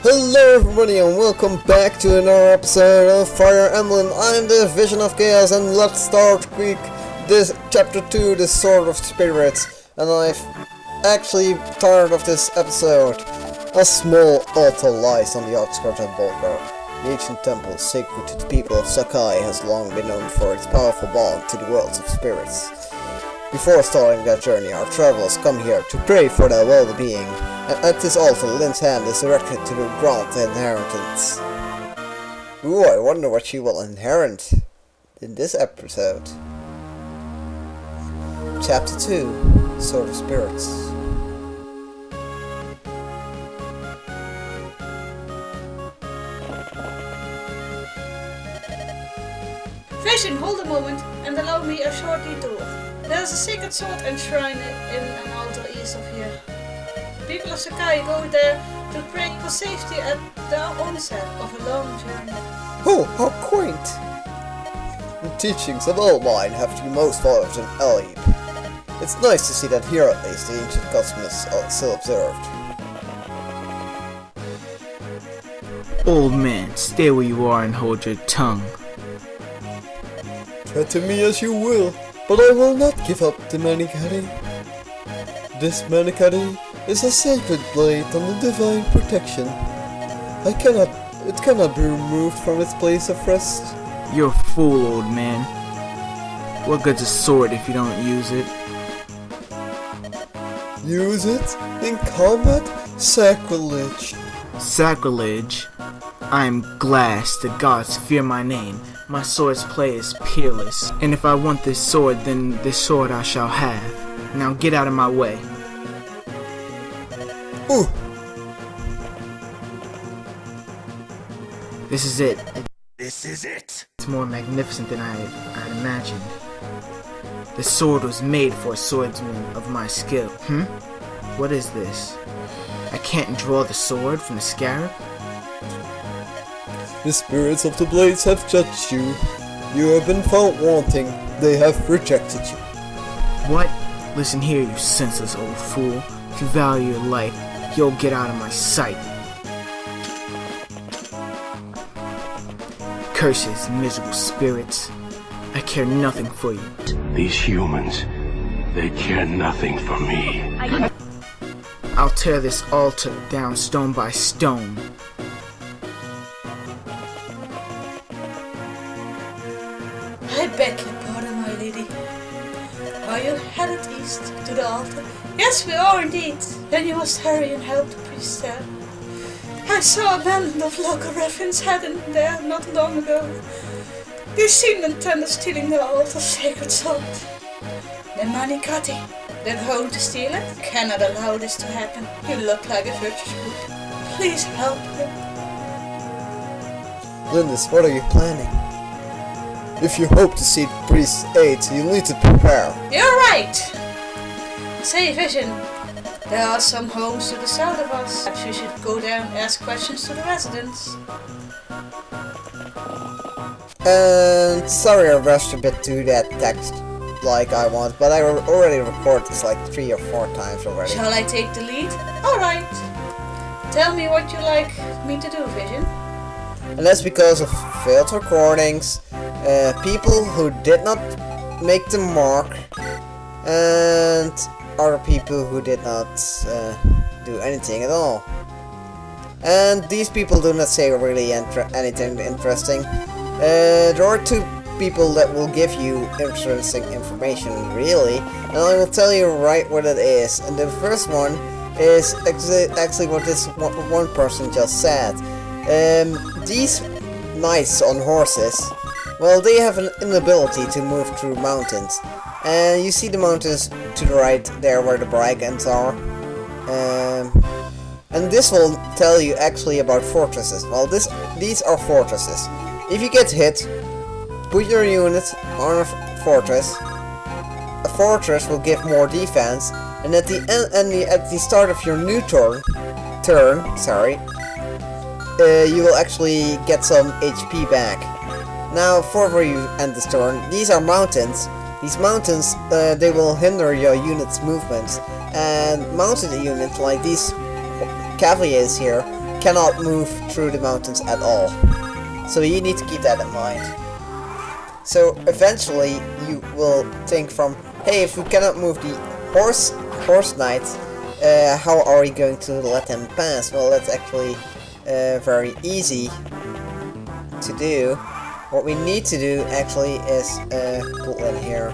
Hello everybody and welcome back to another episode of Fire Emblem. I'm the Vision of Chaos and let's start quick this chapter 2, the Sword of Spirits. And I've actually tired of this episode. A small altar lies on the outskirts of Bulgar. The ancient temple sacred to the people of Sakai has long been known for its powerful bond to the worlds of spirits. Before starting that journey, our travelers come here to pray for their well-being. And at this altar, Lynn's hand is directed to the grant inheritance. Ooh, I wonder what she will inherit in this episode. Chapter 2, Sword of Spirits. Vision, hold a moment and allow me a short detour. There is a sacred sword enshrined in an altar east of here. People of Sakai go there to pray for safety at the onset of a long journey. Oh, how quaint! The teachings of all mine have to be most followed in Elib. It's nice to see that here at least the ancient customs are still observed. Old man, stay where you are and hold your tongue. Threaten me as you will, but I will not give up the Manikari. This Manikari is a sacred blade under divine protection. It cannot be removed from its place of rest. You're a fool, old man. What good's a sword if you don't use it? Use it in combat? Sacrilege. Sacrilege? I am glass, the gods fear my name. My sword's play is peerless, and if I want this sword, then this sword I shall have. Now get out of my way. Ooh. This is it. This is it. It's more magnificent than I had imagined. The sword was made for a swordsman of my skill. What is this? I can't draw the sword from the scarab? The spirits of the blades have judged you. You have been found wanting. They have rejected you. What? Listen here, you senseless old fool. If you value your life, you'll get out of my sight. Curses, miserable spirits. I care nothing for you. These humans, they care nothing for me. I'll tear this altar down stone by stone. I beg your pardon, my lady. Are you headed east to the altar? Yes, we are indeed. Then you must hurry and help the priest there. I saw a band of local reverends heading there not long ago. They seemed intent on stealing the altar's sacred sword. The Manikati. They're going to steal it? Cannot allow this to happen. You look like a virtuous would. Please help them. Lindis, what are you planning? If you hope to see the priest's aid, you need to prepare. You're right! Say, Vision, there are some homes to the south of us. Perhaps we should go there and ask questions to the residents. And sorry I rushed a bit to that text like I want, but I already recorded this like 3 or 4 times already. Shall I take the lead? Alright. Tell me what you like me to do, Vision. And that's because of failed recordings, people who did not make the mark, and other people who did not do anything at all. And these people do not say really anything interesting. There are 2 people that will give you interesting information, really, and I will tell you right what it is. And the first one is actually what this one person just said. These knights on horses, well, they have an inability to move through mountains. And you see the mountains to the right there where the brigands are. And this will tell you actually about fortresses. Well, these are fortresses. If you get hit, put your unit on a fortress. A fortress will give more defense, and at the start of your new turn, you will actually get some HP back. Now, for where you end this turn, these are mountains. These mountains, they will hinder your unit's movements, and mounted units like these cavaliers here cannot move through the mountains at all. So you need to keep that in mind. So eventually you will think from, hey, if we cannot move the horse knights, how are we going to let them pass? Well, that's actually very easy to do. What we need to do actually is put in here,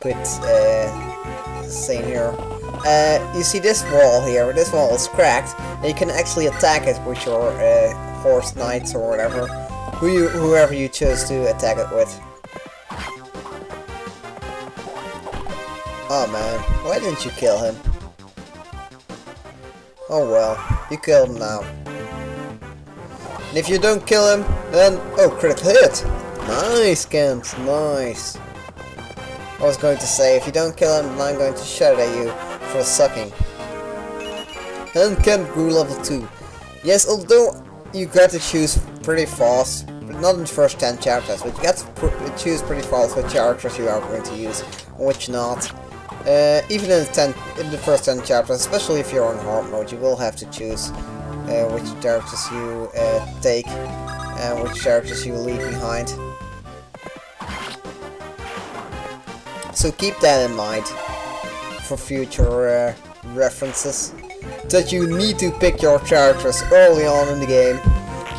put saying here. You see this wall here? This wall is cracked, and you can actually attack it with your horse knights or whatever, whoever you chose to attack it with. Oh man, why didn't you kill him? Oh well, you killed him now. And if you don't kill him, then oh, critical hit! Nice, Kent, nice. I was going to say, if you don't kill him, then I'm going to shout at you for sucking. And Kent grew level 2. Yes, although you got to choose pretty fast, but not in the first 10 chapters, but you got to choose pretty fast what characters you are going to use, and which not. Even in the first 10 chapters, especially if you're on hard mode, you will have to choose which characters you take and which characters you leave behind. So keep that in mind for future references, that you need to pick your characters early on in the game,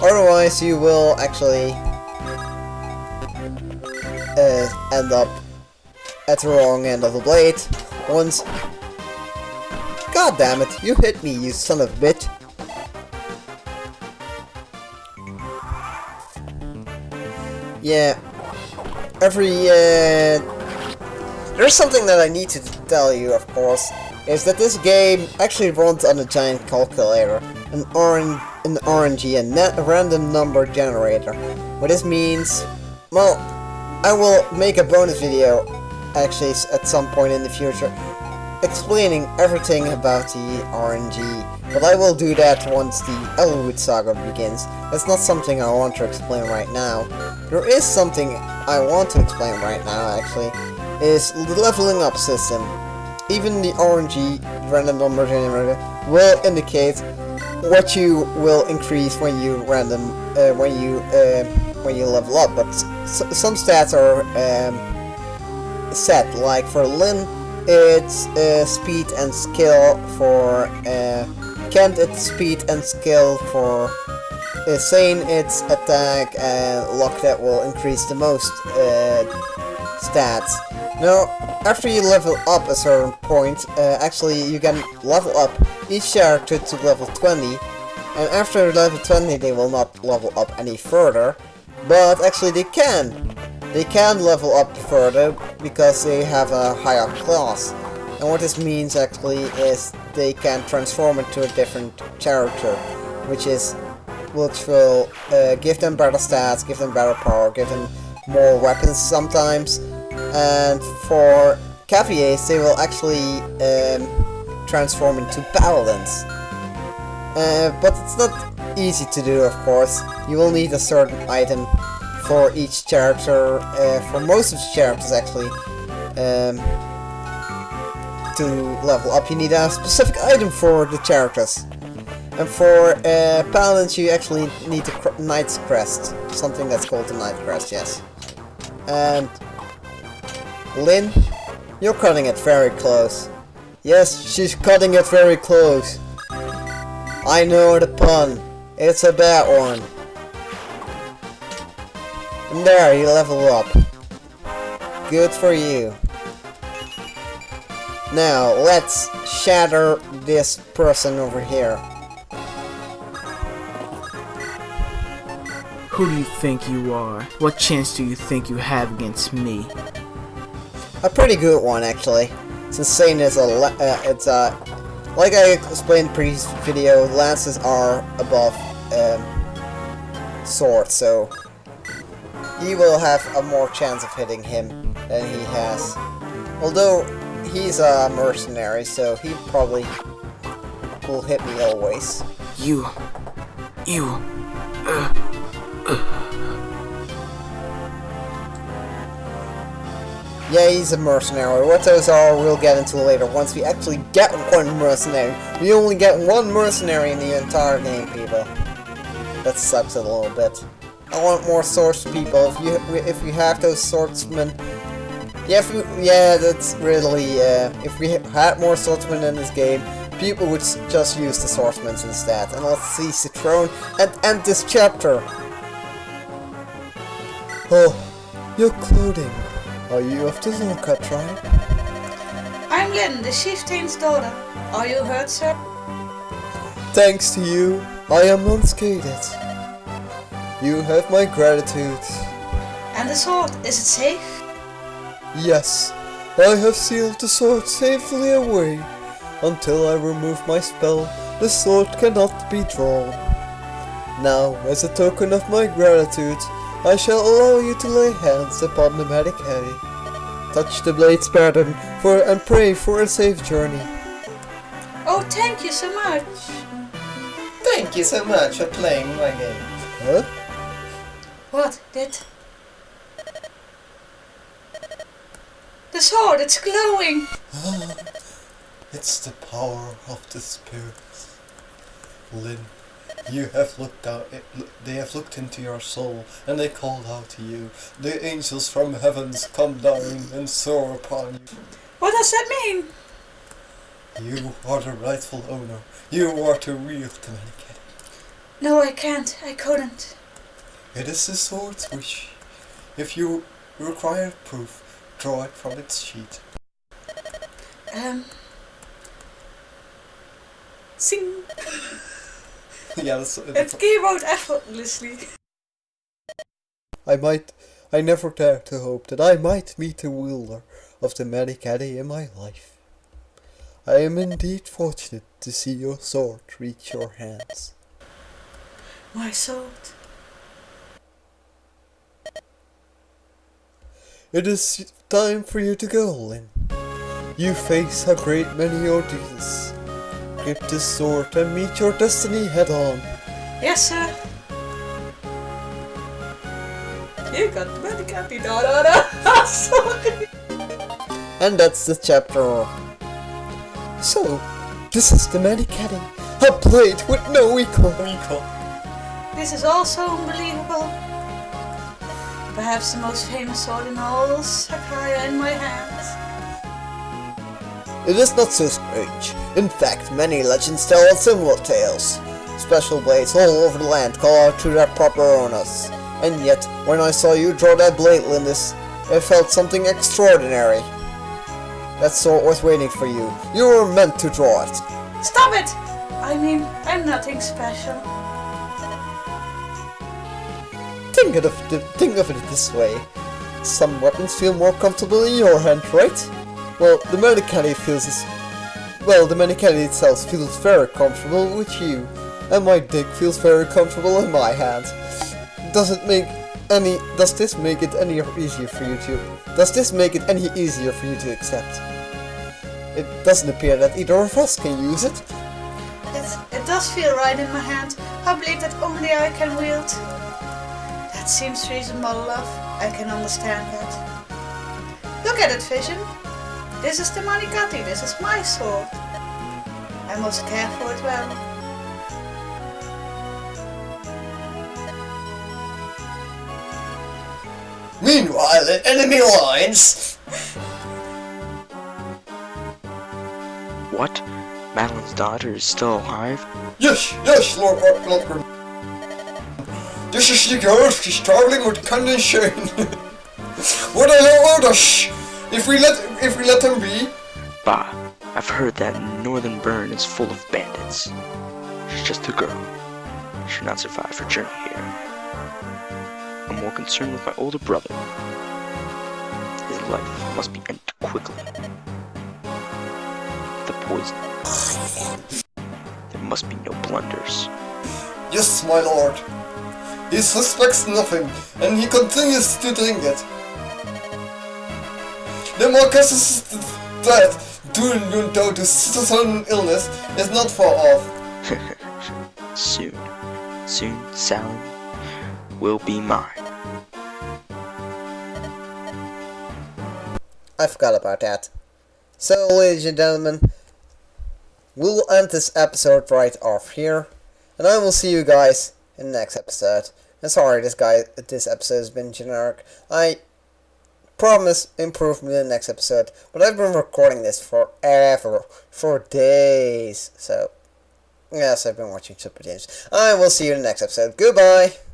otherwise you will actually end up at the wrong end of the blade once. God damn it, you hit me, you son of a bitch. Yeah, there's something that I need to tell you, of course, is that this game actually runs on a giant calculator, an RNG, a random number generator. What this means, well, I will make a bonus video actually at some point in the future explaining everything about the RNG, but I will do that once the Elwood saga begins. That's not something I want to explain right now. There is something I want to explain right now actually, is the leveling up system. Even the RNG, random number generator, will indicate what you will increase when you when you level up, but some stats are set. Like for Lyn, it's speed and skill. For Kent, it's speed and skill. For Sane, it's attack and luck that will increase the most stats. Now, after you level up a certain point, actually you can level up each character to level 20, and after level 20 they will not level up any further, but actually they can. They can level up further because they have a higher class. And what this means actually is they can transform into a different character, which will give them better stats, give them better power, give them more weapons sometimes. And for Cavaliers, they will actually transform into paladins. But it's not easy to do, of course. You will need a certain item for each character, for most of the characters actually, to level up. You need a specific item for the characters. And for paladins you actually need a Knight's Crest, something that's called the Knight's Crest, yes. And Lyn, you're cutting it very close. Yes, she's cutting it very close. I know the pun. It's a bad one. And there, you level up. Good for you. Now, let's shatter this person over here. Who do you think you are? What chance do you think you have against me? A pretty good one, actually. Since Sane is like I explained in the previous video, lances are above swords, so you will have a more chance of hitting him than he has. Although he's a mercenary, so he probably will hit me always. Yeah, he's a mercenary. What those are, we'll get into later. Once we actually get one mercenary. We only get one mercenary in the entire game, people. That sucks a little bit. I want more swords people. If we have those swordsmen, that's really. If we had more swordsmen in this game, people would just use the swordsmen instead. And let's seize the throne and end this chapter. Oh, your clothing. Are you of the Lorca tribe? I'm Lynn, the chieftain's daughter. Are you hurt, sir? Thanks to you, I am unscathed. You have my gratitude. And the sword, is it safe? Yes, I have sealed the sword safely away. Until I remove my spell, the sword cannot be drawn. Now, as a token of my gratitude, I shall allow you to lay hands upon the Medicari. Touch the blade's pattern and pray for a safe journey. Oh, thank you so much. Thank you so much for playing my game. Huh? What? The sword, it's glowing! It's the power of the spirits. Lynn, you have looked out. They have looked into your soul, and they called out to you. The angels from heavens come down and soar upon you. What does that mean? You are the rightful owner. You are to wield the Medicari. No, I can't. I couldn't. It is the sword's wish. If you require proof, draw it from its sheath. Sing. Yeah, It came out effortlessly. I never dared to hope that I might meet the wielder of the Medicari in my life. I am indeed fortunate to see your sword reach your hands. My sword. It is time for you to go, Lynn. You face a great many ordeals. Grip this sword and meet your destiny head on. Yes, sir. You got the Medicari, da. Sorry. And that's the chapter. So, this is the Medicari, a blade with no equal. This is also unbelievable. Perhaps the most famous sword in all Sakaya in my hands. It is not so strange. In fact, many legends tell similar tales. Special blades all over the land call out to their proper owners. And yet, when I saw you draw that blade, Lindis, I felt something extraordinary. That sword was waiting for you. You were meant to draw it. Stop it! I mean, I'm nothing special. Think of it this way. Some weapons feel more comfortable in your hand, right? Well, the Medicari itself feels very comfortable with you, and my dick feels very comfortable in my hand. Does this make it any easier for you to accept? It doesn't appear that either of us can use it. It does feel right in my hand. A blade that only I can wield. That seems reasonable, love. I can understand that. Look at it, Vision. This is the Medicari. This is my sword. I must care for it well. Meanwhile, in enemy lines. What? Madeline's daughter is still alive? Yes, Lord Ludgren. This is the girl. She's struggling with condition. What are your orders? If we let them be? Bah, I've heard that Northern Burn is full of bandits. She's just a girl. She should not survive her journey here. I'm more concerned with my older brother. His life must be ended quickly. The poison. There must be no blunders. Yes, my lord. He suspects nothing, and he continues to drink it. The Marquess is dead, due to sudden illness, is not far off. Soon, Salin will be mine. I forgot about that. So, ladies and gentlemen, we'll end this episode right off here, and I will see you guys in the next episode. And sorry, this episode has been generic. I promise improvement in the next episode, but I've been recording this forever, for days. So, yes, I've been watching Super Games. I will see you in the next episode. Goodbye!